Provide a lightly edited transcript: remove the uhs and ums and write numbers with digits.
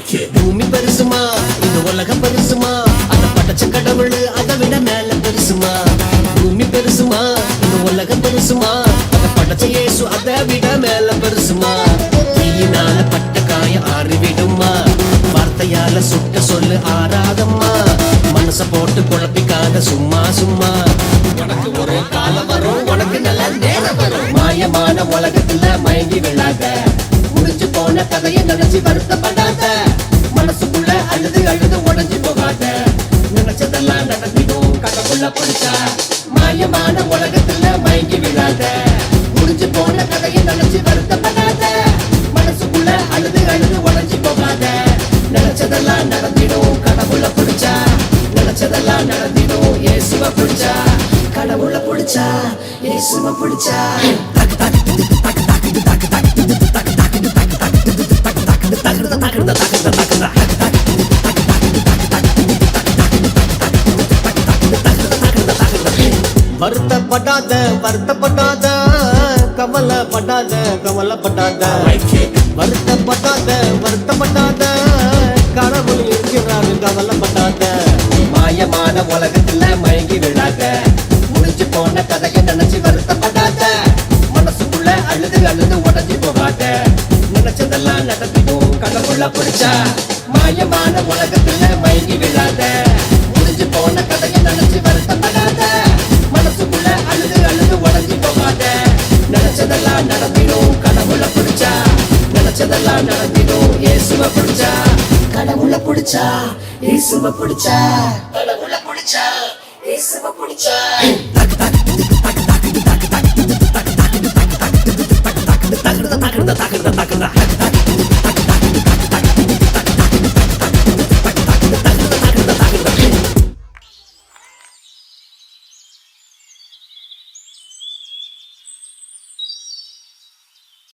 பூமி பெருசுமா, இந்த உலகம் பெருசுமா, அத படைச்ச கடவுள் அதை விட மேல பெருசுமா. பூமி பெருசுமா, இந்த உலகம் பெருசுமா, அத படைச்ச இயேசு அதை விட மேல பெருசுமா. தீயினால பட்ட காயம் ஆறிவிடுமா, வார்த்தையால சுட்ட சொல்லு ஆறாதம்மா. மனச போட்டு குழப்பிக்காத சும்மா சும்மா. உனக்கு ஒரு காலம் வரும், உனக்கு நல்ல நேரம் வரும். மாயமான உலகத்துல மயங்கி விழாத, முடிஞ்சு போன கதையை நினைச்சு வருத்தப்படாத. மனசுக்குள்ள அழுது அழுது உடஞ்சு போகாத, நினைச்சதெல்லாம் நடத்திடும் கடவுள பிடிச்சா. மாயமான உலகத்துல மயங்கி விழாத, முடிஞ்சு போன கதையை நினைச்சு வருத்தப்படாத. மனசுக்குள்ள அழுது அழுது உடஞ்சு போகாத, நினைச்சதெல்லாம் நடத்திடும் கடவுள பிடிச்சா. நினைச்சதெல்லாம் நடத்திடும் இயேசுவ பிடிச்சா. கடவுள பிடிச்சா, இயேசுவ பிடிச்சா. வருத்தப்படாத வருத்தப்படாத, கவலைப்படாத கவலைப்படாத. வருத்தப்படாத வருத்தப்படாத, கடவுள் இருக்கிறாரு கவலைப்படாத. மாயமான உலகத்துல மயங்கி விழாத, முடிஞ்சு போன கதையை நினைச்சு வருத்தப்படாத. மனசுக்குள்ள அழுது அழுது உடஞ்சி போகாத, நினைச்சதெல்லாம் நடத்திடும் கடவுள பிடிச்சா. மாயமான உலகத்துல மயங்கி விழாத, முடிஞ்சு போன கதையை நினைச்சு வருத்தப்படாத. மனசுக்குள்ள அழுது அழுது உடஞ்சி போகாத, நினைச்சதெல்லாம் நடத்திடும் கடவுள பிடிச்சா. நினைச்சதெல்லாம் நடத்திடும் இயேசுவ பிடிச்சா. கடவுள பிடிச்சா, இயேசுவ பிடிச்சா. கடவுள பிடிச்சா, இயேசுவ பிடிச்சா.